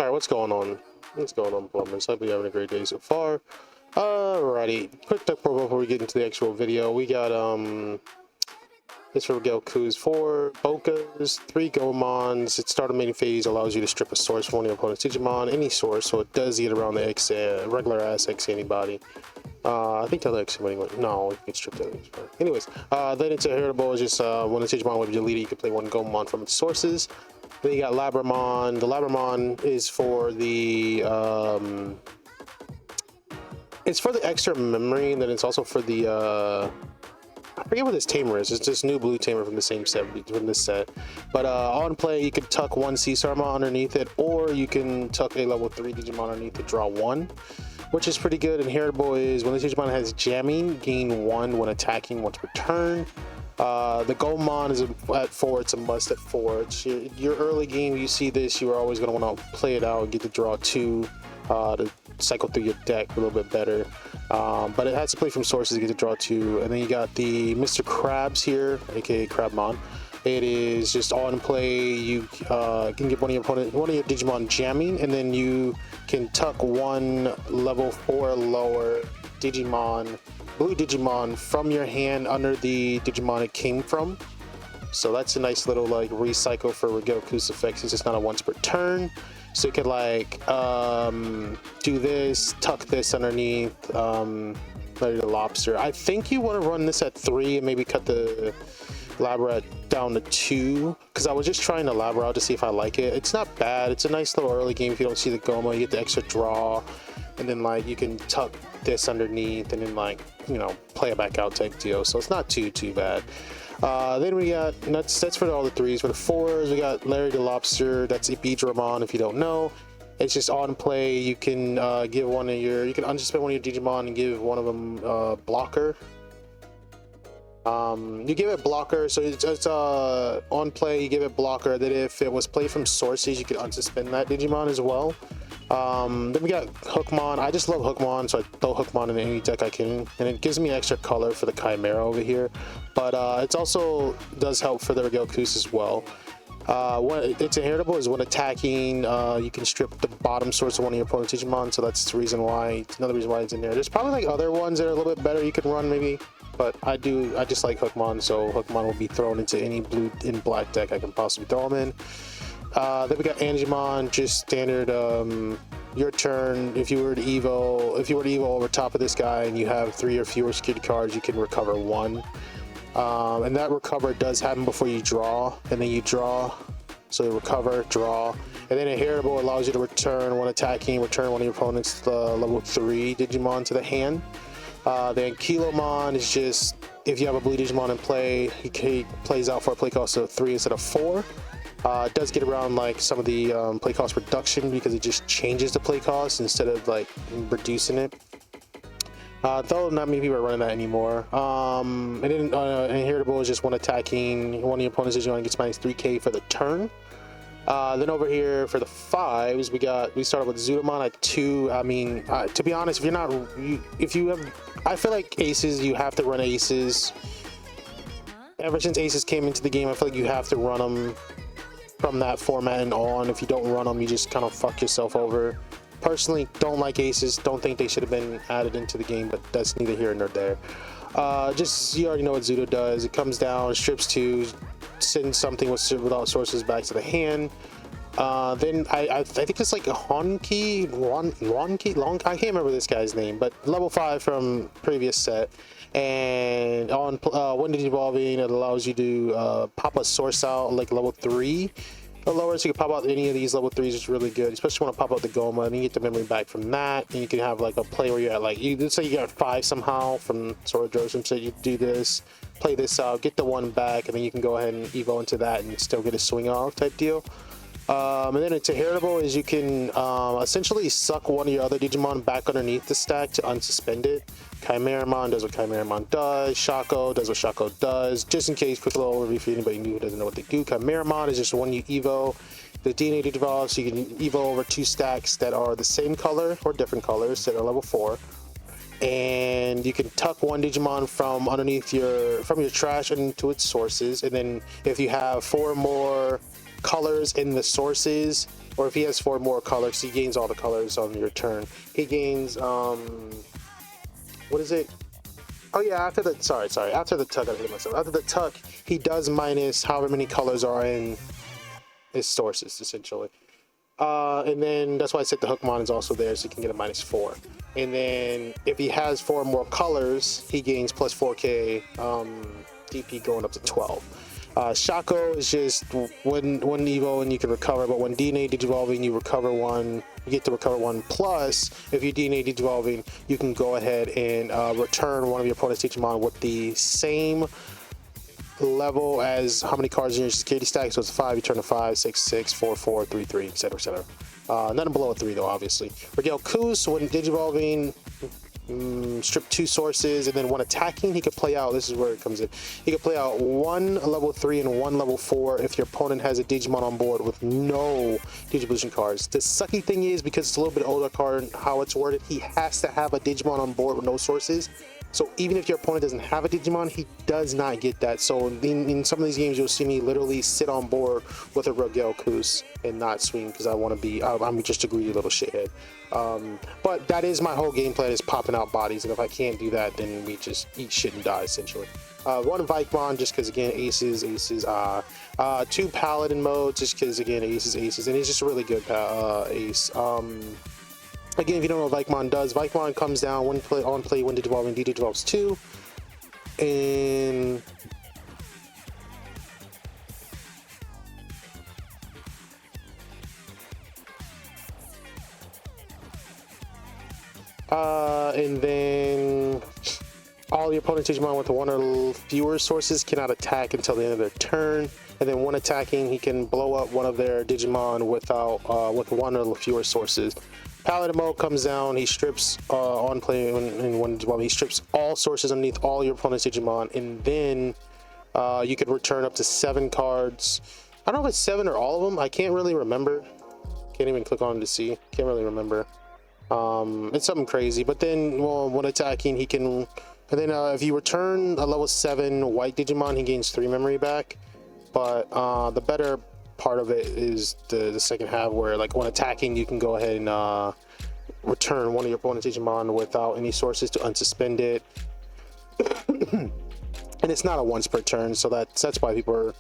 All right, what's going on? What's going on, plumbers? Hope you're having a great day so far. Alrighty, quick deck profile before we get into the actual video. We got this for Regalecusmon, 4 Bokas, 3 Gomons. Its start of main phase allows you to strip a source from one of your opponent's Digimon, any source, so it does get around the X, regular ass X antibody. I think the X anyway. No, you can strip that. Anyways, then it's inheritable. Is just when the Digimon will be deleted, you can play 1 Gomon from its sources. Then you got Diaboromon. The Diaboromon is for the it's for the extra memory, and then it's also for the I forget what this tamer is. It's this new blue tamer from the same set, from this set. But on play, you can tuck 1 Seasarma underneath it, or you can tuck a level 3 Digimon underneath to draw 1, which is pretty good. Inheritable is when the Digimon has jamming, gain 1 when attacking once per turn. The Gomon is at 4. It's a must at 4. It's your early game. You see this, you are always going to want to play it out and get to draw 2 to cycle through your deck a little bit better. But it has to play from sources to get to draw 2. And then you got the Mr. Krabs here, aka Crabmon. It is just on play. You can get one of your Digimon jamming, and then you can tuck 1 level 4 lower Digimon, blue Digimon, from your hand under the Digimon it came from. So that's a nice little like recycle for Regalecusmon effects. It's just not a once per turn. So you could like do this, tuck this underneath, Larry the Lobster. I think you want to run this at 3 and maybe cut the Labra down to 2, because I was just trying the Labra out to see if I like it. It's not bad. It's a nice little early game if you don't see the Goma. You get the extra draw, and then like you can tuck this underneath and then like, you know, play it back out type deal. So it's not too bad. Then we got, that's for all the 3s. For the 4s, we got Larry the Lobster. That's Diaboromon if you don't know. It's just on play. You can give one of your, you can unsuspend one of your Digimon and give one of them blocker. You give it blocker, so it's on play. You give it blocker. That if it was played from sources, you could unsuspend that Digimon as well. Then we got Hookmon. I just love Hookmon, so I throw Hookmon in any deck I can, and it gives me extra color for the Chimera over here. But it also does help for the Regalecusmon as well. When it's inheritable is when attacking, you can strip the bottom source of one of your opponent's Digimon, so that's the reason why. It's another reason why it's in there. There's probably like other ones that are a little bit better you can run maybe, but I just like Hookmon, so Hookmon will be thrown into any blue and black deck I can possibly throw them in. Then we got Angemon, just standard. Your turn. If you were to evo over top of this guy and you have 3 or fewer secured cards, you can recover 1. And that recover does happen before you draw, and then you draw. So you recover, draw, and then inheritable allows you to return when attacking. Return one of your opponent's level 3 Digimon to the hand. Then Kilomon is just if you have a blue Digimon in play, he plays out for a play cost of 3 instead of 4. It does get around like some of the play cost reduction because it just changes the play cost instead of like reducing it. Though not many people are running that anymore. And then inheritable is just when attacking one of your opponents, Digimon gets minus 3k for the turn. Then over here for the 5s, we started with Zudomon at 2. I mean, to be honest, if you have, I feel like aces, you have to run aces. Ever since aces came into the game, I feel like you have to run them from that format and on. If you don't run them, you just kind of fuck yourself over. Personally, don't like aces. Don't think they should have been added into the game, but that's neither here nor there. Just, you already know what Zudo does. It comes down, strips 2, sends something without sources back to the hand. Then I think it's like a Ronki, I can't remember this guy's name, but level 5 from previous set. And on when evolving, it allows you to pop a source out like level 3 or lower, so you can pop out any of these level 3s. Is really good, especially when I pop out the Goma, and you get the memory back from that, and you can have like a play where you're at like, let's say you got 5 somehow from Sorodrosum, so you do this, play this out, get the 1 back, and then you can go ahead and evo into that and still get a swing off type deal. And then it's inheritable is you can essentially suck one of your other Digimon back underneath the stack to unsuspend it. Chimeramon does what Chimeramon does. Shaco does what Shaco does. Just in case, quick little overview for anybody new who doesn't know what they do. Chimeramon is just when you evo the DNA Digivolve, so you can evo over 2 stacks that are the same color or different colors that are level 4. And you can tuck 1 Digimon from underneath your trash into its sources, and then if you have 4 more colors in the sources, or if he has 4 more colors, he gains all the colors on your turn. He gains what is it? Oh yeah, after the after the tuck, I hit myself. After the tuck, he does minus however many colors are in his sources, essentially. And then that's why I said the Hookmon is also there, so he can get a -4. And then if he has 4 more colors, he gains plus 4k DP going up to 12. Shaco is just one Evo and you can recover, but when DNA Digivolving, you recover 1. You get to recover 1. Plus, if you're DNA Digivolving, you can go ahead and return one of your opponent's Digimon with the same level as how many cards in your security stack. So it's 5, you turn to 5, 6, 6, 4, 4, 3, 3, etc., etc. Nothing below a 3 though, obviously. Regalecusmon, when Digivolving, strip 2 sources, and then when attacking, he could play out. This is where it comes in. He could play out 1 level 3 and 1 level 4 if your opponent has a Digimon on board with no Digivolution cards. The sucky thing is, because it's a little bit older card, how it's worded, he has to have a Digimon on board with no sources. So even if your opponent doesn't have a Digimon, he does not get that. So in some of these games, you'll see me literally sit on board with a Regalecusmon and not swing because I want to be, I'm just a greedy little shithead. But that is my whole game plan, is popping out bodies. And if I can't do that, then we just eat shit and die, essentially. 1 Vikemon, just because, again, aces. 2 Paladin modes, just because, again, aces. And he's just a really good ace. Again, if you don't know what Vikemon does, Vikemon comes down when on play, when Digivolving, Digivolves 2. And then all your opponent's Digimon with 1 or fewer sources cannot attack until the end of their turn. And then when attacking, he can blow up one of their Digimon without with 1 or fewer sources. Paladin mode comes down, he strips on play in one Digimon, he strips all sources underneath all your opponent's Digimon, and then you could return up to 7 cards. I don't know if it's 7 or all of them, I can't really remember. Can't even click on to see, can't really remember. It's something crazy, but then, well, when attacking, he can, and then if you return a level 7 white Digimon, he gains 3 memory back. But the better part of it is the second half, where like when attacking, you can go ahead and return one of your opponent's Digimon without any sources to unsuspend it. And it's not a once per turn, so that's why people are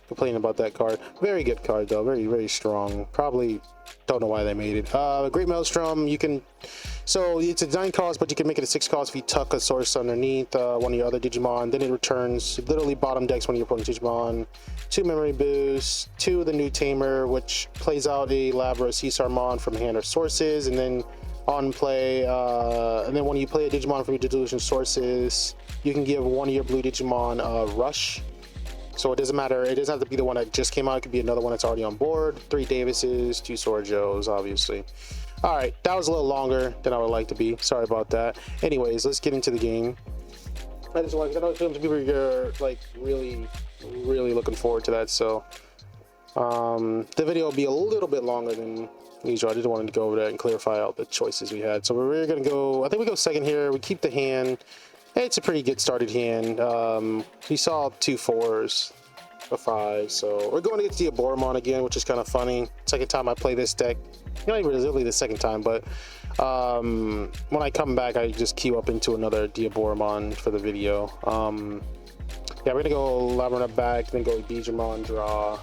complaining about that card. Very good card though, very, very strong. Probably don't know why they made it. Great Maelstrom, you can, so it's a 9 cost, but you can make it a 6 cost if you tuck a source underneath one of your other Digimon. Then it returns, literally bottom decks one of your opponent's Digimon. 2 memory boosts, 2 of the new Tamer, which plays out a Labra Caesarmon from hand or sources, and then on play, and then when you play a Digimon from your Digivolution sources, you can give one of your blue Digimon Rush. So it doesn't matter, it doesn't have to be the one that just came out, it could be another one that's already on board. 3 Davises, 2 Sorjos, obviously. All right, that was a little longer than I would like to be. Sorry about that. Anyways, let's get into the game. I just want, I know some people are like really looking forward to that. So the video will be a little bit longer than usual. I just wanted to go over that and clarify out the choices we had. So we're gonna go, I think we go second here. We keep the hand. It's a pretty good started hand. We saw 2 4s, a 5, so we're going against Diaboromon again, which is kind of funny. Second time I play this deck. Not even really the second time, but when I come back, I just queue up into another Diaboromon for the video. Yeah, we're gonna go Labyrinth back, then go Digimon draw,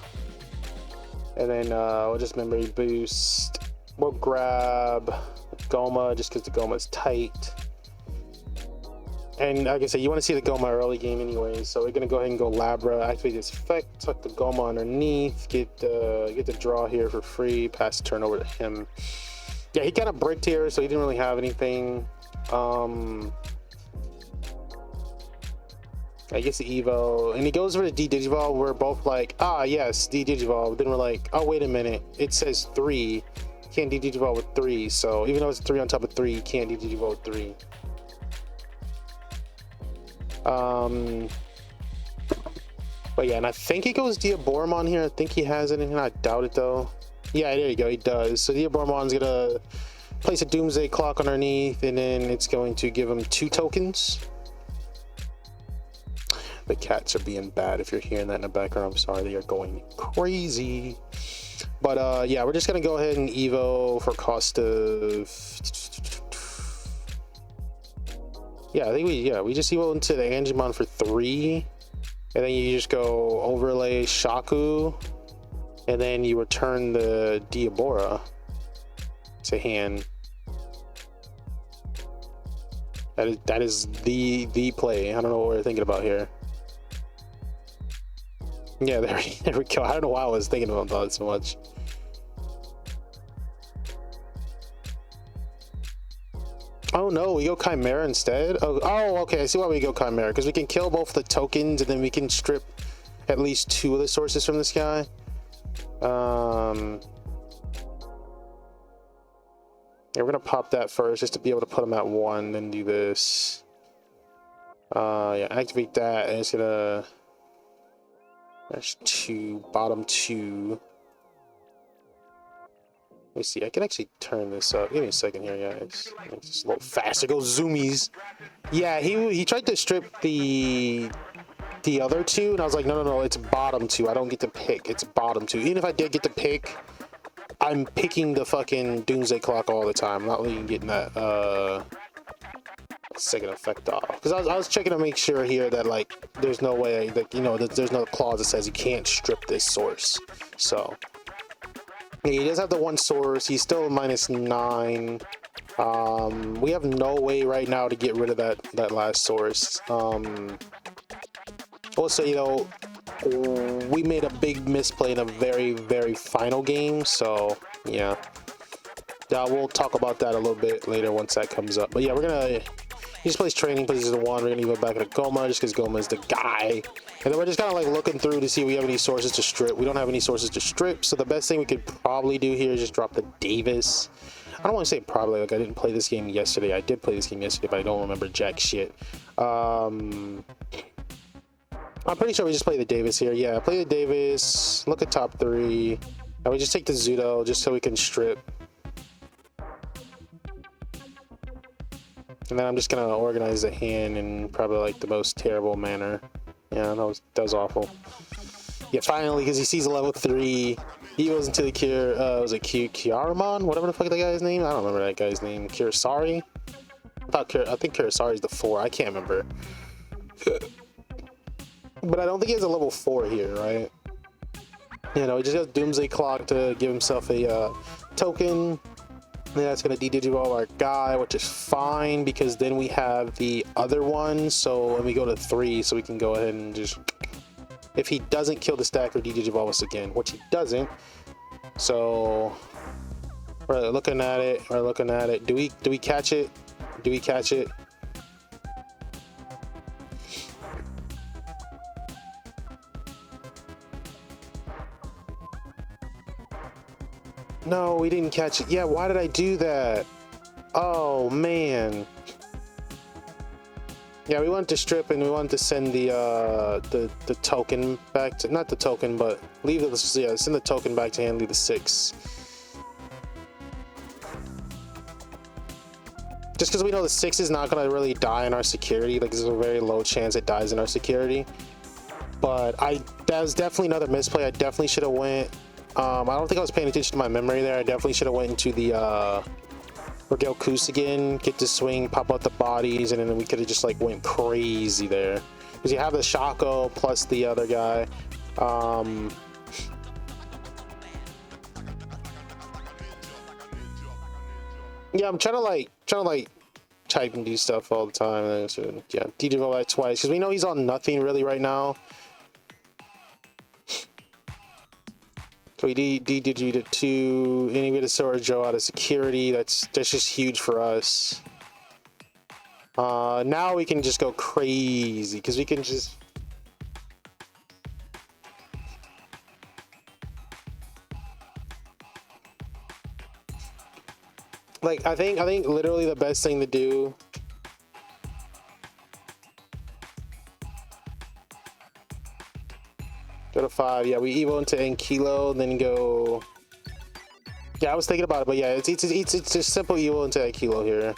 and then we'll just memory boost. We'll grab Goma just because the Goma is tight. And like I said, you want to see the Goma early game anyway, so we're gonna go ahead and go Labra, activate this effect, tuck the Goma underneath, get the draw here for free, pass the turn over to him. Yeah, he kind of bricked here, so he didn't really have anything. I guess the Evo, and he goes for the D-Digivolve. We're both like, ah yes, D-Digivolve. Then we're like, oh wait a minute, it says 3. You can't D-Digivolve with 3, so even though it's 3 on top of 3, you can't D-Digivolve with 3. But yeah, and I think he goes Diaboromon here. I think he has it in here. I doubt it though. Yeah, there you go, he does. So Diaboromon's gonna place a Doomsday Clock underneath, and then it's going to give him 2 tokens. The cats are being bad. If you're hearing that in the background, I'm sorry, they are going crazy. But yeah, we're just gonna go ahead and evo for cost of, yeah, I think we just evo into the Angemon for 3, and then you just go overlay Shaku, and then you return the Diabora to hand. That is the play. I don't know what we're thinking about here. Yeah, there we go. I don't know why I was thinking about that so much. Oh no, we go Chimera instead? Oh, okay, I see why we go Chimera, because we can kill both the tokens and then we can strip at least 2 of the sources from this guy. Yeah, we're gonna pop that first just to be able to put them at 1, then do this. Yeah, activate that, and it's gonna, that's 2, bottom 2. Let me see, I can actually turn this up. Give me a second here, guys. Make this a little faster. Go zoomies. Yeah, he tried to strip the other 2, and I was like, no, it's bottom 2. I don't get to pick. It's bottom 2. Even if I did get to pick, I'm picking the fucking Doomsday Clock all the time. I'm not even getting that second effect off. Because I was checking to make sure here that, like, there's no way, like, you know, there's no clause that says you can't strip this source. So yeah, he does have the 1 source. He's still -9. We have no way right now to get rid of that last source. Also, you know, we made a big misplay in a very, very final game, so yeah. We'll talk about that a little bit later once that comes up. But yeah, he just plays training position 1. We're gonna go back to Goma just because Goma is the guy. And then we're just kind of like looking through to see if we have any sources to strip. We don't have any sources to strip, so the best thing we could probably do here is just drop the Davis. I don't want to say probably, like I didn't play this game yesterday. I did play this game yesterday, but I don't remember jack shit. I'm pretty sure we just play the Davis here. Yeah, play the Davis, look at top 3, and we just take the Zudo just so we can strip. And then I'm just gonna organize the hand in probably like the most terrible manner. Yeah, that was awful. Yeah, finally, because he sees a level 3, he goes into the was it Kiaramon? Whatever the fuck that guy's name? I don't remember that guy's name. Kurasari? I think Kurasari's the 4. I can't remember. But I don't think he has a level 4 here, right? You know, he just has Doomsday Clock to give himself a token. And that's going to de-digivolve our guy, which is fine because then we have the other one. So when we go to 3, so we can go ahead and just, if he doesn't kill the stacker, de-digivolve us again, which he doesn't. So we're looking at it. Do we catch it? Do we catch it? No, we didn't catch it. Yeah, why did I do that? Oh, man. Yeah, we wanted to strip and we wanted to send the token back to, not the token, but leave it, yeah, send the token back to hand, leave the 6. Just because we know the 6 is not going to really die in our security. Like, there's a very low chance it dies in our security. But that was definitely another misplay. I definitely should have went. I don't think I was paying attention to my memory there. I definitely should have went into the Regalecusmon again, get the swing, pop out the bodies, and then we could have just like went crazy there. Because you have the Shaco plus the other guy. Yeah, I'm trying to type and do stuff all the time. And so, yeah, de-develop that twice because we know he's on nothing really right now. So we de-digi to 2, and we get a Sora Joe out of security. That's just huge for us. Now we can just go crazy because we can just. Like I think literally the best thing to do. Go to 5. Yeah, we evo into Ankilo, then go. Yeah, I was thinking about it, but yeah, it's just simple evo into Ankilo here.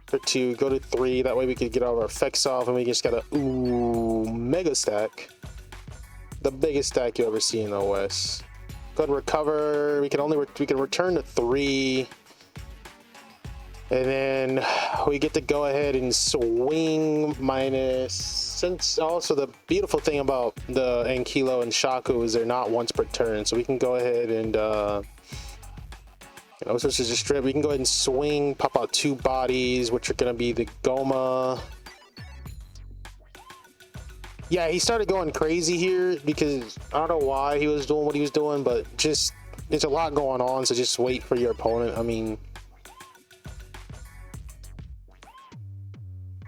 For 2, go to 3. That way we could get all our effects off, and we just got a mega stack. the biggest stack you ever see in OS. Go ahead and recover. We can return to 3. And then we get to go ahead and swing minus. Since also the beautiful thing about the Ankylo and Shaku is they're not once per turn, so we can go ahead and you know, so this is a strip. We can go ahead and swing, pop out 2 bodies, which are gonna be the Goma. Yeah, he started going crazy here because I don't know why he was doing what he was doing, but just there's a lot going on, so just wait for your opponent. I mean,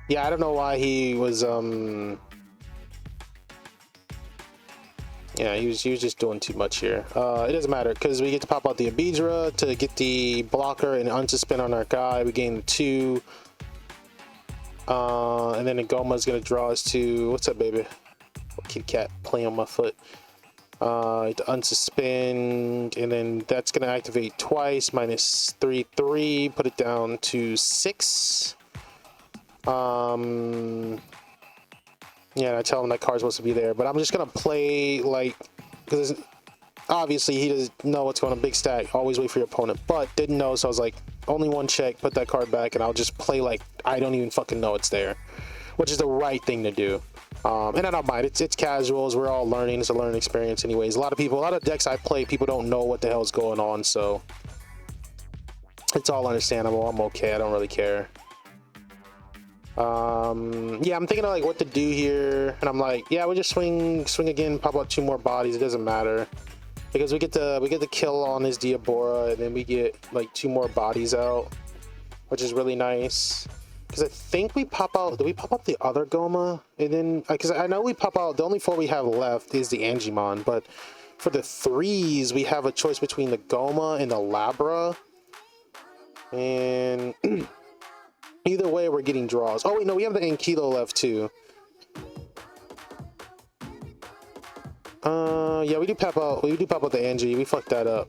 yeah, I don't know why he was yeah, he was just doing too much here. It doesn't matter because we get to pop out the Abidra to get the blocker and unsuspend on our guy. We gain 2. And then the Goma is gonna draw us to, what's up, baby? Kitty cat playing on my foot. To unsuspend, and then that's gonna activate twice, minus 3/3, put it down to 6. Yeah, I tell him that card's supposed to be there, but I'm just gonna play like, because obviously he doesn't know what's going on. Big stack, always wait for your opponent, but didn't know, so I was like, only 1 check, put that card back, and I'll just play like I don't even fucking know it's there, which is the right thing to do. And I don't mind, it's casuals, we're all learning, it's a learning experience anyways. A lot of decks I play, people don't know what the hell's going on, so it's all understandable. I'm okay, I don't really care. Yeah, I'm thinking of like what to do here, and I'm like, yeah, we just swing again, pop out 2 more bodies. It doesn't matter because we get the kill on his Diabora, and then we get like 2 more bodies out, which is really nice. Because I think we pop out. Do we pop out the other Goma? And then because I know we pop out the only 4 we have left is the Angimon, but for the 3s we have a choice between the Goma and the Labra, and either way, we're getting draws. Oh wait, no, we have the Ankylo left too. Yeah, we do pop out the Angie. We fucked that up.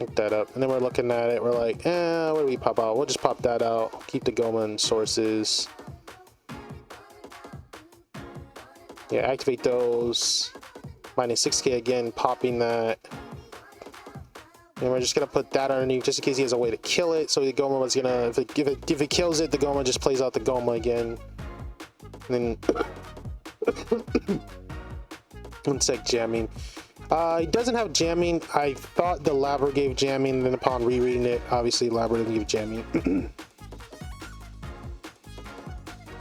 And then we're looking at it. We're like, what do we pop out? We'll just pop that out. Keep the Goma and sources. Yeah, activate those. Minus 6k again, popping that. And we're just gonna put that underneath just in case he has a way to kill it. So the Goma was gonna, if it kills it, the Goma just plays out the Goma again. And then 1 sec, jamming. It doesn't have jamming. I thought the Labra gave jamming, and then upon rereading it, obviously Labra didn't give jamming.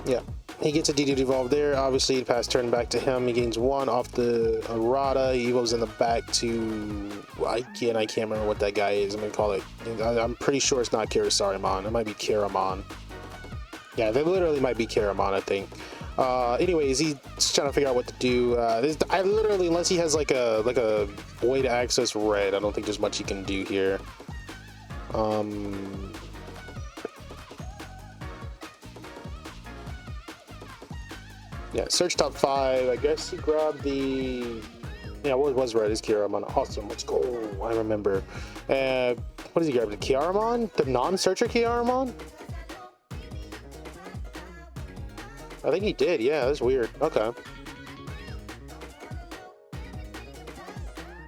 Yeah, he gets a DD evolve there. Obviously, the pass turn back to him. He gains 1 off the Arata. He goes in the back to, I can't remember what that guy is. I'm gonna call it. I'm pretty sure it's not Kirasarimon. It might be Kiramon. Yeah, they literally might be Kiramon, I think. Anyways, he's trying to figure out what to do. I literally, unless he has like a way to access red, I don't think there's much he can do here. Yeah, search top 5. I guess he grabbed the, yeah, what was red? Is Kiramon. Awesome, let's go. I remember. What does he grab? The Kiaramon? The non-searcher Kiaramon? I think he did, yeah, that's weird. Okay.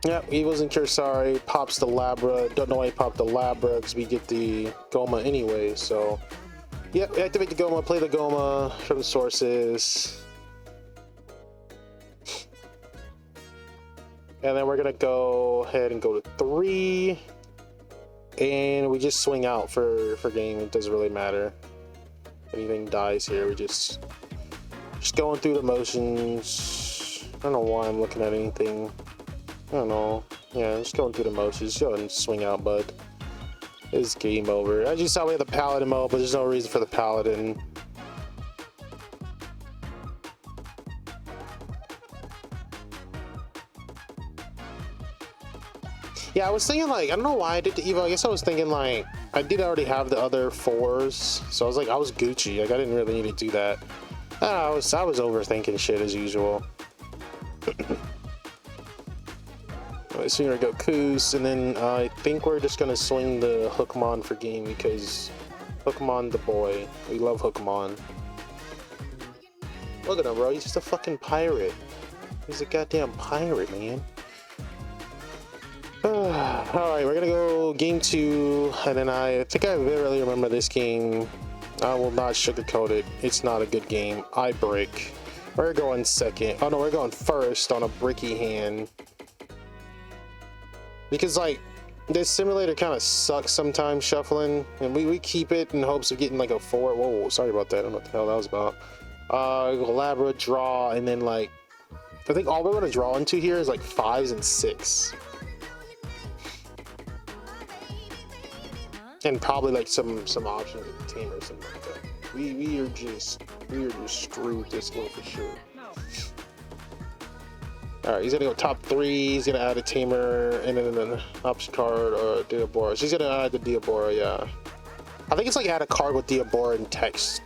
Yeah, he wasn't Kursari, pops the Labra. Don't know why he popped the Labra, because we get the Goma anyway, so. Yep, activate the Goma, play the Goma from the sources. And then we're gonna go ahead and go to 3. And we just swing out for game, it doesn't really matter. Anything dies here, we just going through the motions. I don't know why I'm looking at anything. I don't know. Yeah, just going through the motions. Go ahead and swing out, bud. It's game over. As you saw, we have the Paladin mode, but there's no reason for the Paladin. Yeah, I was thinking like, I don't know why I did the Evo. I guess I was thinking like, I did already have the other 4s, so I was like, I was Gucci. Like, I didn't really need to do that. I was overthinking shit as usual. Alright, so here we go, Koos, and then I think we're just gonna swing the Hookmon for game because Hookmon the boy. We love Hookmon. Look at him, bro. He's just a fucking pirate. He's a goddamn pirate, man. Alright, we're gonna go game 2, and then I think I really remember this game. I will not sugarcoat it. It's not a good game. I break. We're going second. Oh no, we're going first on a bricky hand. Because like, this simulator kind of sucks sometimes shuffling, and we keep it in hopes of getting like a 4. Whoa, sorry about that. I don't know what the hell that was about. Labra, draw, and then like, I think all we're gonna draw into here is like 5s and 6. And probably like some option with the team or something like that. We are just screwed this game for sure. All right, he's gonna go top 3. He's gonna add a tamer and then an option card or Diaboromon. So he's gonna add the Diaboromon, yeah. I think it's like add a card with Diaboromon and text,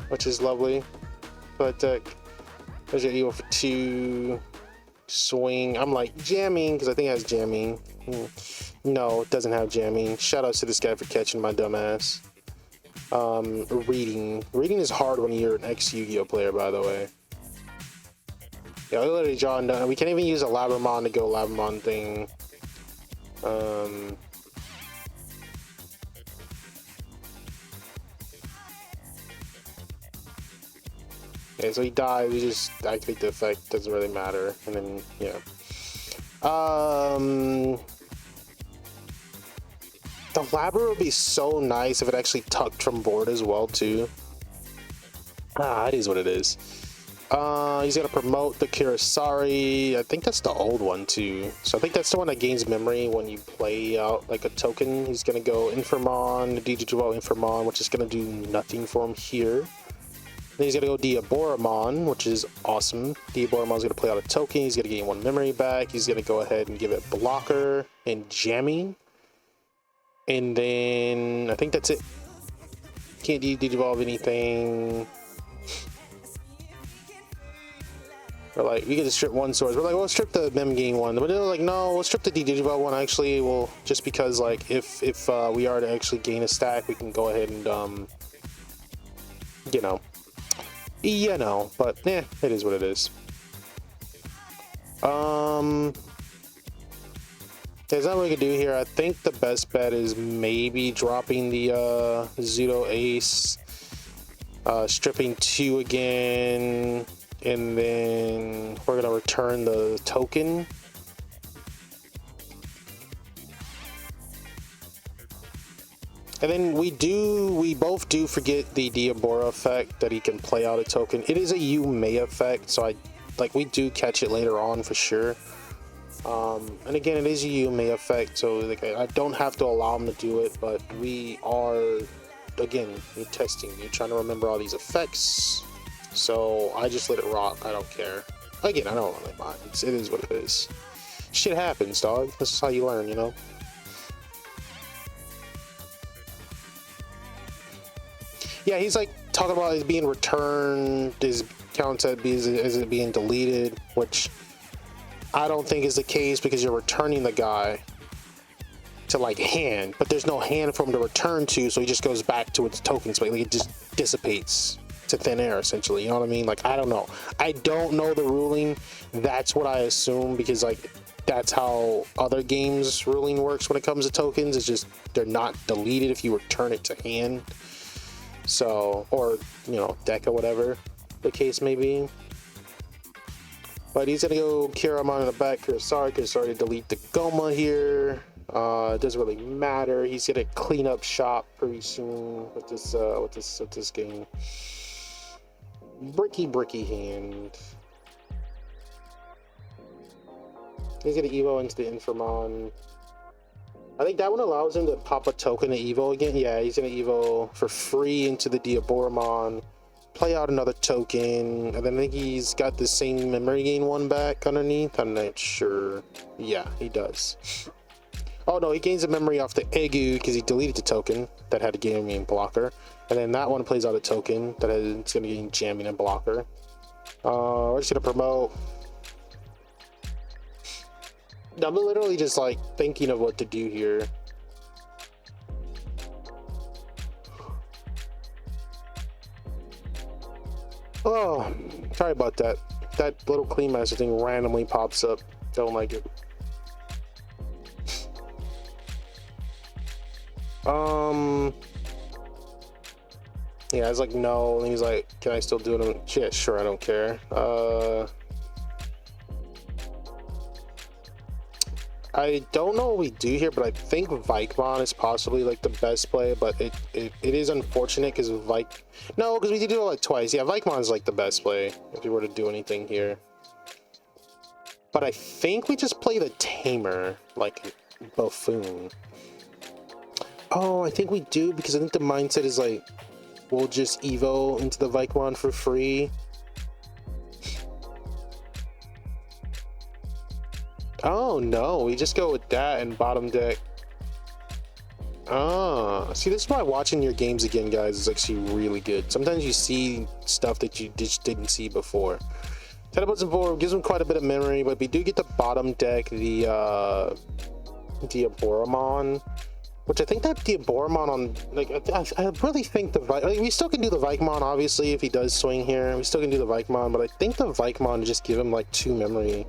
which is lovely. But there's your evil for 2. Swing. I'm like jamming because I think it has jamming. No, it doesn't have jamming. Shout out to this guy for catching my dumb ass. Reading is hard when you're an ex-Yu-Gi-Oh player, by the way. Yeah, I literally drawing down. We can't even use a Diaboromon to go Diaboromon thing. Okay, so he dies. We just activate the effect. Doesn't really matter. And then yeah. The Labra would be so nice if it actually tucked from board as well too. It is what it is. He's gonna promote the Kirasari. I think that's the old one too. So I think that's the one that gains memory when you play out like a token. He's gonna go Inframon, DG12 Inframon, which is gonna do nothing for him here. Then he's gonna go Diaboromon, which is awesome. Diaboromon's gonna play out a token. He's gonna gain 1 memory back. He's gonna go ahead and give it blocker and jamming. And then I think that's it. Can't de-evolve anything. We're like, we get to strip 1 source. We're like, well, strip the mem gain 1. But they're like, no, we'll strip the de-evolve 1 actually. Well, just because like if we are to actually gain a stack, we can go ahead and you know, but yeah, it is what it is. There's not what we can do here. I think the best bet is maybe dropping the Zudo Ace, stripping 2 again, and then we're gonna return the token. And then we both do forget the Diaboromon effect that he can play out a token. It is a you may effect, so we do catch it later on for sure. And again, it is a you may effect, so like I don't have to allow him to do it, but we are, again, you're testing, you're trying to remember all these effects. So I just let it rock. I don't care. Again, I don't really mind. It is what it is. Shit happens, dog. This is how you learn, you know. Yeah, he's like talking about it being returned, his count as it being deleted, which I don't think is the case because you're returning the guy to like hand, but there's no hand for him to return to, so he just goes back to its token space. Like, it just dissipates to thin air essentially, you know what I mean? Like, I don't know. I don't know the ruling. That's what I assume because like that's how other games ruling works when it comes to tokens. It's just they're not deleted if you return it to hand. So, or you know, deck or whatever the case may be. But he's gonna go Kiramon in the back. Kirasari to delete the Goma here. It doesn't really matter. He's gonna clean up shop pretty soon with this game. Bricky hand. He's gonna Evo into the Inframon. I think that one allows him to pop a token to Evo again. Yeah, he's gonna Evo for free into the Diaboromon, play out another token, and then I think he's got the same memory gain 1 back underneath. I'm not sure. Yeah, he does. Oh no, he gains a memory off the Egu because he deleted the token that had a gaming blocker, and then that one plays out a token that it's gonna gain jamming and blocker. We're just gonna promote. I'm literally just like thinking of what to do here. Oh, sorry about that. that little clean master thing randomly pops up. Don't like it. Yeah, I was like, no, and he's like, can I still do it? Yeah, sure, I don't care. I don't know what we do here, but I think Vikemon is possibly like the best play, but it is unfortunate because no, because we did do it like twice. Yeah, Vikemon is like the best play if you were to do anything here. But I think we just play the Tamer, like Buffoon. Oh, I think we do, because I think the mindset is like, we'll just Evo into the Vikemon for free. Oh no, we just go with that and bottom deck. Ah, see, this is why watching your games again, guys, is actually really good. Sometimes you see stuff that you just didn't see before. Teleports and forward gives them quite a bit of memory, but we do get the bottom deck, the Diaboromon, which I think that Diaboromon on, like, I really think we still can do the Vikemon, obviously, if he does swing here. We still can do the Vikemon, but I think the Vikemon just give him like 2 memory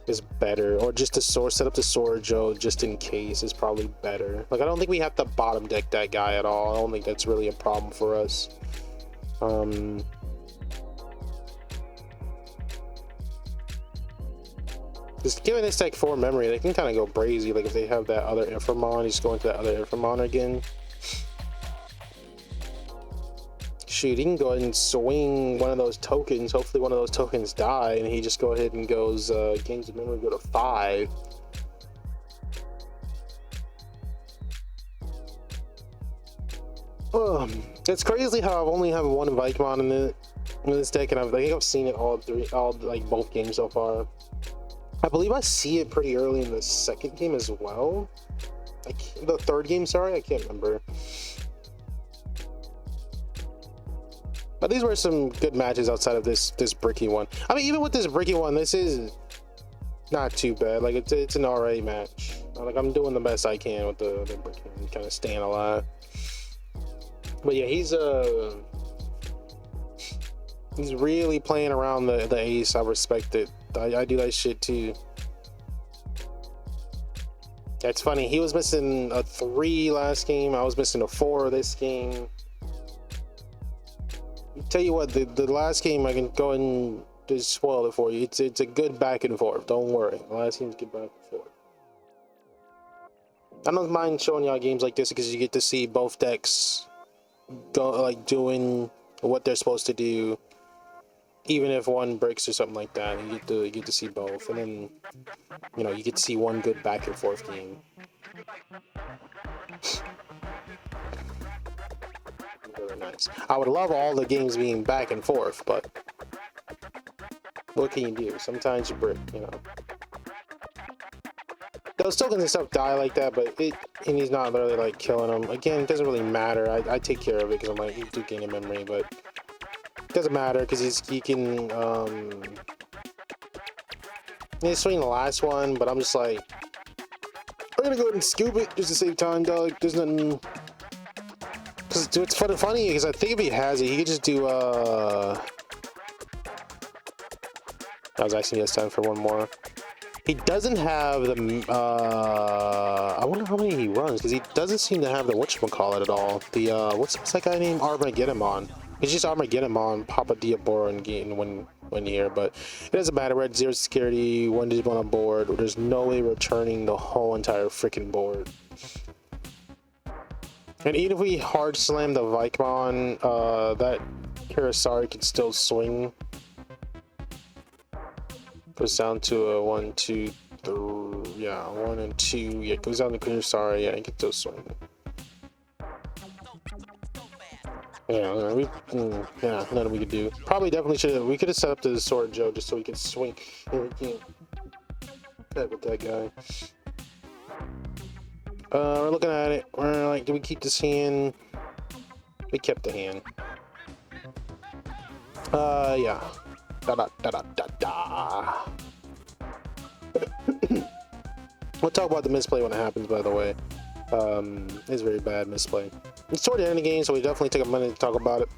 is better, or just to set up the Sworjo just in case is probably better. Like, I don't think we have to bottom deck that guy at all. I don't think that's really a problem for us. Just giving this deck 4 memory, they can kind of go crazy. Like if they have that other Infamon, you just go into that other Infamon again. Shoot, he can go ahead and swing one of those tokens. Hopefully one of those tokens die, and he just go ahead and goes gains of memory, go to 5. It's crazy how I've only have one Vikemon in this deck, and I think I've seen it all like both games so far. I believe I see it pretty early in the second game as well. The third game, sorry, I can't remember. But these were some good matches outside of this bricky one. I mean, even with this bricky one, this is not too bad. Like it's an alright match. Like I'm doing the best I can with the bricky one, kind of staying alive. But yeah, he's really playing around the ace. I respect it. I do that shit too. It's funny, he was missing a 3 last game. I was missing a 4 this game. Tell you what, the last game, I can go and just spoil it for you. It's a good back and forth. Don't worry. The last game's good back and forth. I don't mind showing y'all games like this because you get to see both decks go like doing what they're supposed to do. Even if one breaks or something like that, you get to see both, and then you get to see one good back and forth game. Very nice. I would love all the games being back and forth, but what can you do? Sometimes you break, Those tokens and stuff die like that, but and he's not literally like killing them. Again, it doesn't really matter. I take care of it because I'm like, you do gain a memory, but it doesn't matter because he can he's swinging the last one, but I'm just like, we're gonna go ahead and scoop it just to save time, dog. There's nothing. Because it's funny because I think if he has it, he could just do I was asking this time for one more. He doesn't have the I wonder how many he runs, because he doesn't seem to have the whatchamacallit at all. The what's that guy named? Armageddonmon. It's just Armageddonmon, Papa Diaboro, and gain one here, but it doesn't matter. We're at 0 security, 1 Digimon on board. There's no way returning the whole entire freaking board. And even if we hard slam the Vikemon, that Hirasari could still swing. Goes down to a 1, 2, 3, yeah, 1 and 2. Yeah, it goes down to Hirasari. Yeah, he can still swing. Yeah, nothing we could do. Probably definitely we could have set up the Sworjo just so we could swing. And we can't bet with that guy. We're looking at it. We're like, do we keep this hand? We kept the hand. Yeah. We'll talk about the misplay when it happens, by the way. It's very bad misplay. It's toward the end of the game, so we definitely take a minute to talk about it.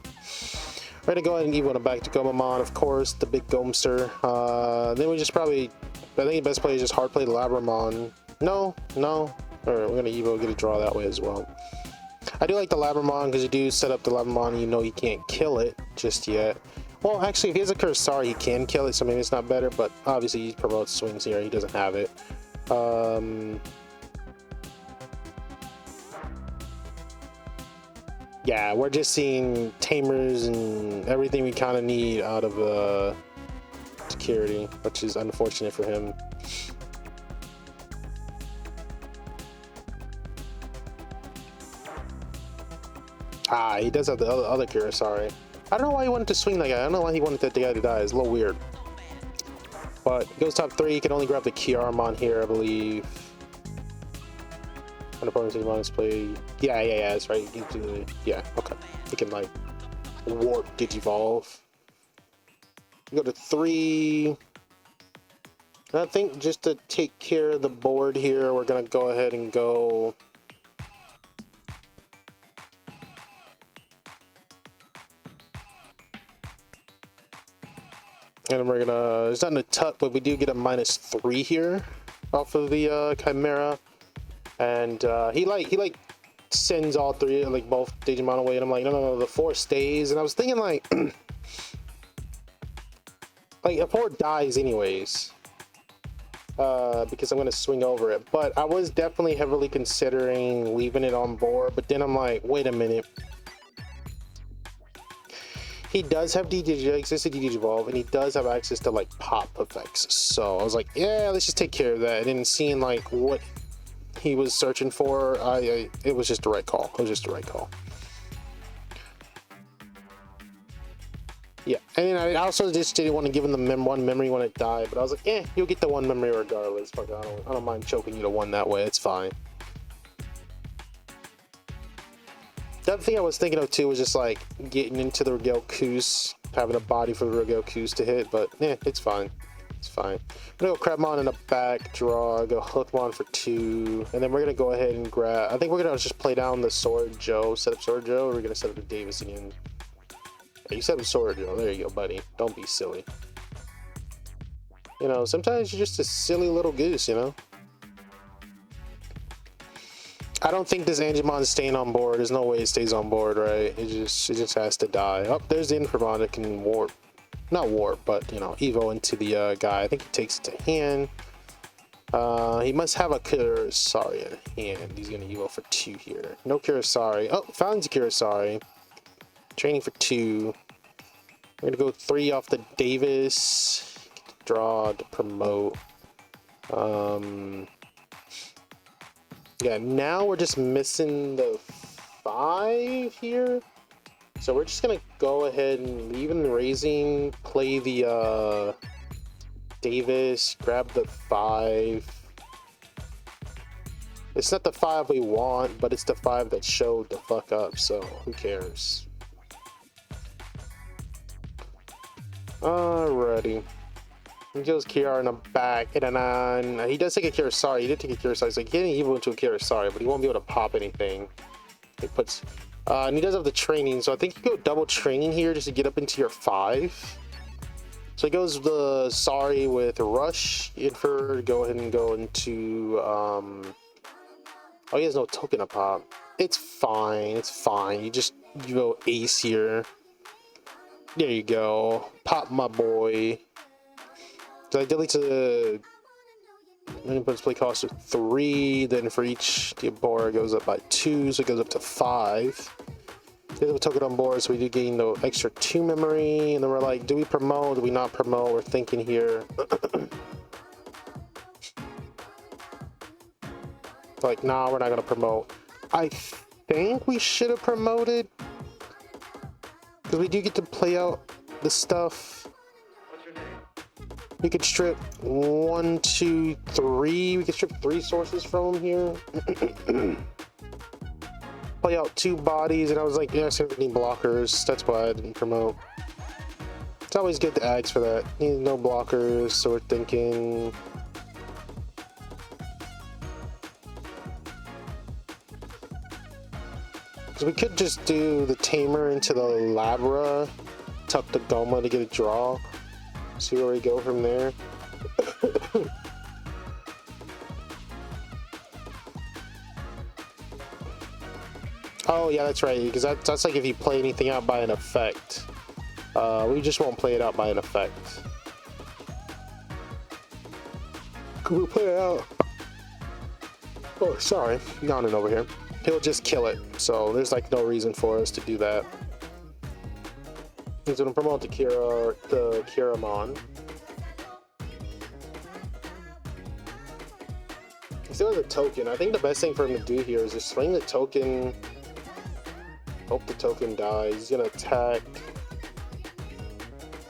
We're gonna go ahead and evo back to Gomamon, of course, the big Gomster. Then we just probably, I think the best play is just hard play the Labramon. No. Or we're gonna evo, get a draw that way as well. I do like the Labramon because you do set up the Labramon, you know you can't kill it just yet. Well, actually, if he has a Kursari, he can kill it, so maybe it's not better, but obviously he promotes swings here, he doesn't have it. Yeah, we're just seeing tamers and everything we kind of need out of security, which is unfortunate for him. Ah, he does have the other Kursari. I don't know why he wanted to swing that guy. I don't know why he wanted that guy to die. It's a little weird. But he goes top 3. He can only grab the Kiaramon here, I believe. An opponent's Digimon play. Yeah, that's right. Yeah, okay. He can like warp Digivolve. Go to 3. And I think just to take care of the board here, we're gonna go ahead and go. And we're gonna, it's not in a tuck, but we do get a -3 here off of the Chimera. And he like sends all 3, like both Digimon away, and I'm like, no, the 4 stays. And I was thinking like, like a 4 dies anyways, because I'm gonna swing over it. But I was definitely heavily considering leaving it on board. But then I'm like, wait a minute. He does have access to Digivolve, and he does have access to like pop effects. So I was like, yeah, let's just take care of that. And then seeing like what he was searching for, it was just the right call. It was just the right call. Yeah, and then I also just didn't want to give him the 1 memory when it died, but I was like, you'll get the 1 memory regardless. Fuck, I don't mind choking you to 1 that way. It's fine. The other thing I was thinking of too was just like getting into the Regalecus, having a body for the Regalecus to hit, but it's fine. It's fine. I'm gonna go Crabmon in the back, draw, go Hookmon for 2, and then we're gonna go ahead and grab. I think we're gonna just play down the Sword Joe, set up Sword Joe, or we're gonna set up the Davis again. Yeah, you set up Sword Joe. There you go, buddy. Don't be silly. You know, sometimes you're just a silly little goose, you know? I don't think this Angemon is staying on board. There's no way it stays on board, right? It just has to die. Oh, there's the Inframon that can warp. Not warp, but, you know, evo into the guy. I think he takes it to hand. He must have a Kursari in hand. He's going to evo for 2 here. No Kursari. Oh, found the Kursari. Training for 2. We're going to go 3 off the Davis. Draw to promote. Yeah, now we're just missing the 5 here. So we're just gonna go ahead and leave in the raising, play the Davis, grab the 5. It's not the 5 we want, but it's the 5 that showed the fuck up, so who cares? Alrighty. He goes Kiara in the back, and then he does take a Kursari. He did take a Kursari, so he can't evo into a Kursari, but he won't be able to pop anything. He puts, and he does have the training, so I think you go double training here just to get up into your 5. So he goes the Sari with Rush, Infer, go ahead and go into, oh, he has no token to pop. It's fine, it's fine. You go Ace here. There you go. Pop my boy. So I delete the input's play cost of 3, then for each Diaboromon goes up by 2, so it goes up to 5. Then we took it on board, so we do gain the extra 2 memory, and then we're like, do we promote, do we not promote? We're thinking here. Like, nah, we're not gonna promote. I think we should have promoted, because we do get to play out the stuff. We could strip 1, 2, 3. We could strip 3 sources from him here. Play out 2 bodies, and I was like, yeah, I need blockers. That's why I didn't promote. It's always good to ask for that. Need no blockers, so we're thinking. So we could just do the Tamer into the Labra tuck the Goma to get a draw. See where we go from there. Oh yeah, that's right, because that's like if you play anything out by an effect. We just won't play it out by an effect. Could we play it out? Oh, sorry, yawning over here. He'll just kill it, so there's like no reason for us to do that. He's gonna promote the Diaboromon. He still has a token. I think the best thing for him to do here is just swing the token. Hope the token dies. He's gonna attack.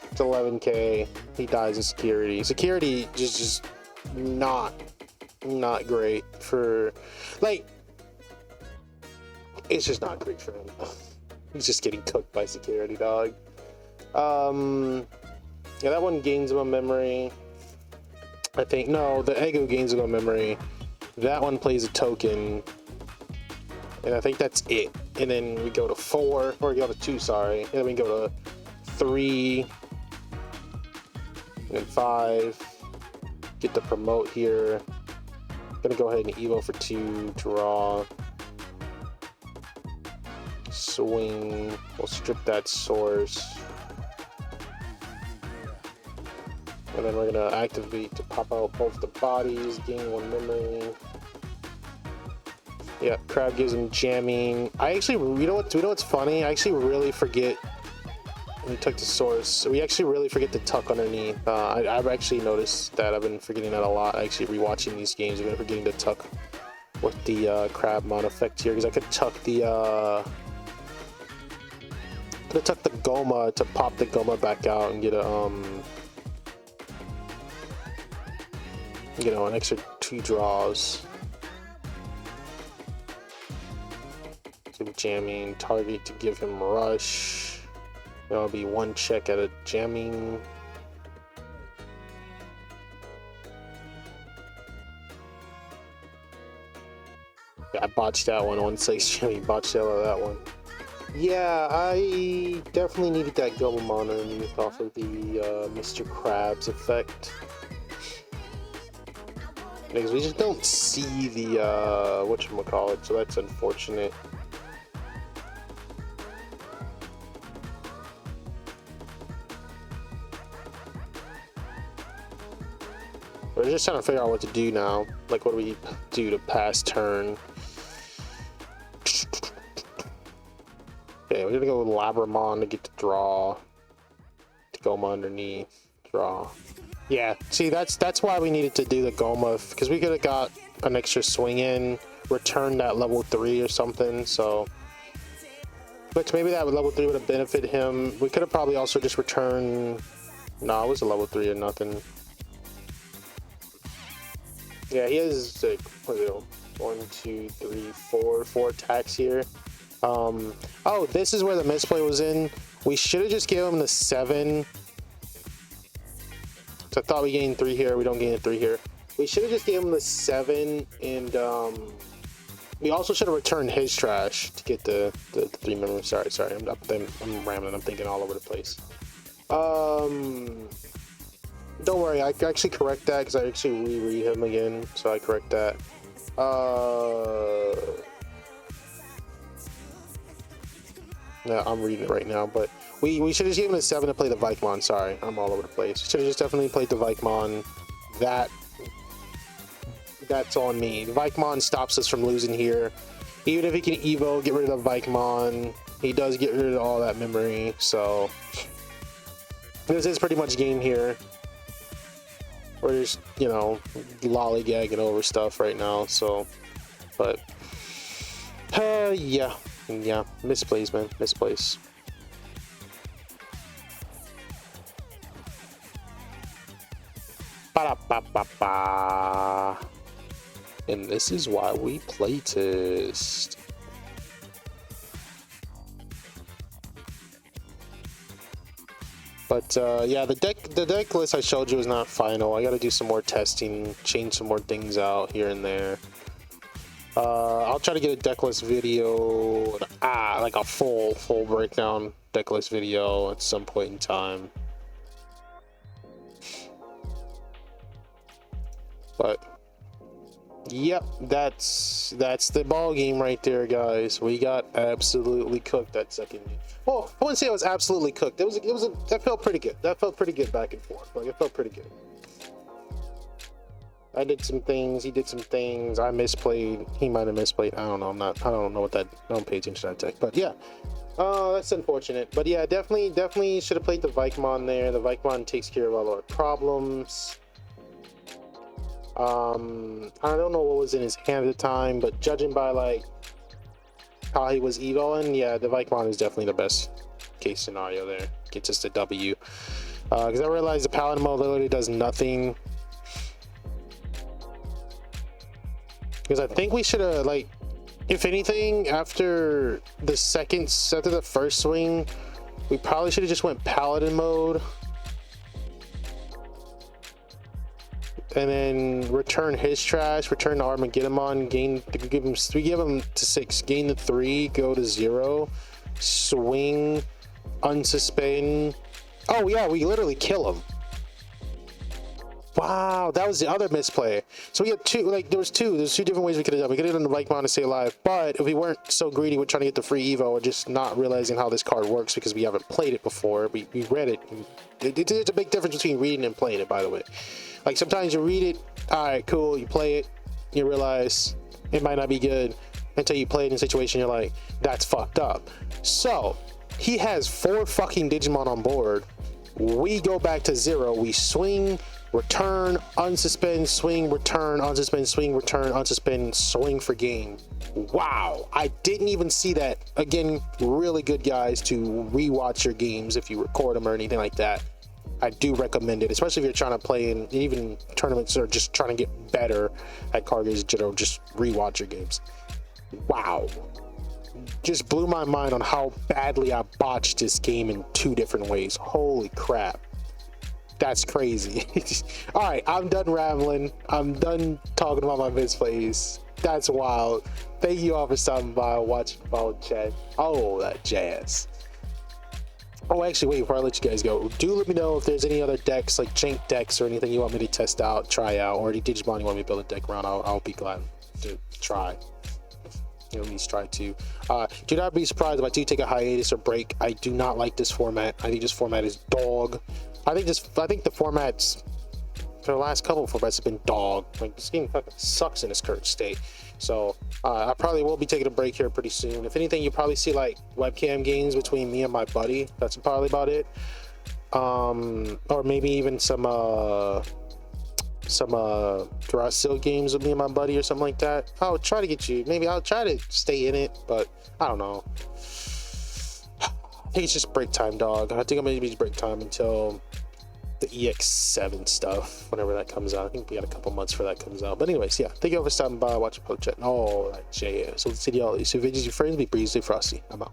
It's 11k. He dies of security. Security is just not great for, like, it's just not great for him. He's just getting cooked by security, dog. Yeah, that one gains him a memory. I think, no, the Ego gains him a memory. That one plays a token. And I think that's it. And then we go to 4, or we go to 2, sorry. And then we go to 3. And then 5. Get the promote here. Gonna go ahead and Evo for 2, draw. Swing. We'll strip that source. And then we're gonna activate to pop out both the bodies, gain 1 memory. Yeah, crab gives him jamming. I actually, you know what's funny? I actually really forget. We took the source. So we actually really forget to tuck underneath. I've actually noticed that. I've been forgetting that a lot. Actually, rewatching these games, I've been forgetting to tuck with the Crabmon effect here, because I could tuck the Goma to pop the Goma back out and get a you know, an extra 2 draws. Give jamming, target to give him rush. That'll be 1 check at a jamming. Yeah, I botched that one. 1/6 jamming, botched out of that one. Yeah, I definitely needed that Diaboromon underneath off of the Mr. Krabs effect. Because we just don't see the whatchamacallit, so that's unfortunate. We're just trying to figure out what to do now. Like, what do we do to pass turn? Okay, we're gonna go with Diaboromon to get the draw. To Goma underneath, draw. Yeah, see, that's why we needed to do the Goma, because we could have got an extra swing in, returned that level 3 or something, so. Which maybe that level 3 would have benefited him. We could have probably also just returned. No, it was a level 3 or nothing. Yeah, he has like, what is it? 1, 2, 3, 4 attacks here. Oh, this is where the misplay was in. We should have just given him the 7. So I thought we gained 3 here. We don't gain a 3 here. We should have just given him the 7, and we also should have returned his trash to get the 3 memory. Sorry, I'm rambling. I'm thinking all over the place. Don't worry, I can actually correct that, because I actually reread him again, so I correct that. No, I'm reading it right now, but we should have just given him a 7 to play the Vikemon. Sorry, I'm all over the place. Should have just definitely played the Vikemon. That's on me. The Vikemon stops us from losing here. Even if he can Evo, get rid of the Vikemon, he does get rid of all that memory, so this is pretty much game here. We're just, you know, lollygagging over stuff right now, so, but, yeah, misplays, man, misplays. Ba-da-ba-ba-ba. And this is why we playtest. But yeah, the deck list I showed you is not final. I got to do some more testing, change some more things out here and there. I'll try to get a deck list video, like a full breakdown deck list video at some point in time. But yep, that's the ball game right there, guys. We got absolutely cooked that second game. Well, I wouldn't say it was absolutely cooked. That felt pretty good. That felt pretty good back and forth. Like, it felt pretty good. I did some things, he did some things, I misplayed, he might have misplayed, I don't know, I don't pay attention to that tech, but yeah. That's unfortunate, but yeah, definitely should have played the Vikemon there. The Vikemon takes care of all our problems. I don't know what was in his hand at the time, but judging by like how he was evoing, yeah, the Vikemon is definitely the best case scenario there. Gets us the W. Because I realized the Paladin mode literally does nothing. Because I think we should have, like, if anything, after the first swing, we probably should have just went Paladin mode. And then return his trash, return the Armageddon, we give him to 6, gain the 3, go to 0, swing, unsuspend. Oh yeah, we literally kill him. Wow, that was the other misplay. So we had two, like, there's two different ways we could have done. We could have done the Vikemon to stay alive, but if we weren't so greedy with trying to get the free Evo and just not realizing how this card works because we haven't played it before, we read it. There's a big difference between reading and playing it, by the way. Like, sometimes you read it, all right, cool, you play it, you realize it might not be good until you play it in a situation you're like, that's fucked up. So, he has 4 fucking Digimon on board. We go back to 0, we swing, return, unsuspend, swing, return, unsuspend, swing, return, unsuspend, swing for game. Wow, I didn't even see that. Again, really good, guys, to rewatch your games if you record them or anything like that. I do recommend it, especially if you're trying to play in even tournaments or just trying to get better at card games in general. Just rewatch your games. Wow, just blew my mind on how badly I botched this game in 2 different ways. Holy crap. That's crazy. All right, I'm done rambling. I'm done talking about my misplays. That's wild. Thank you all for stopping by, watching, following, chat. Oh, that jazz. Oh, actually, wait, before I let you guys go, do let me know if there's any other decks, like jank decks or anything you want me to test out, try out, or any Digimon you want me to build a deck around. I'll be glad to try. At least try to. Do not be surprised if I do take a hiatus or break. I do not like this format. I think this format is dog. I think the formats for the last couple of formats have been dog. Like, this game fucking sucks in its current state. So I probably will be taking a break here pretty soon. If anything, you probably see like webcam games between me and my buddy. That's probably about it. Or maybe even some Duracell games with me and my buddy or something like that. I'll try to get you. Maybe I'll try to stay in it, but I don't know. I think it's just break time, dog. I think I'm gonna be break time until the EX7 stuff, whenever that comes out. I think we got a couple months for that comes out. But anyways, yeah. Thank you all for stopping by, watching, chat, and all that jazz. So let's see y'all. So videos, your friends, be breezy, frosty. I'm out.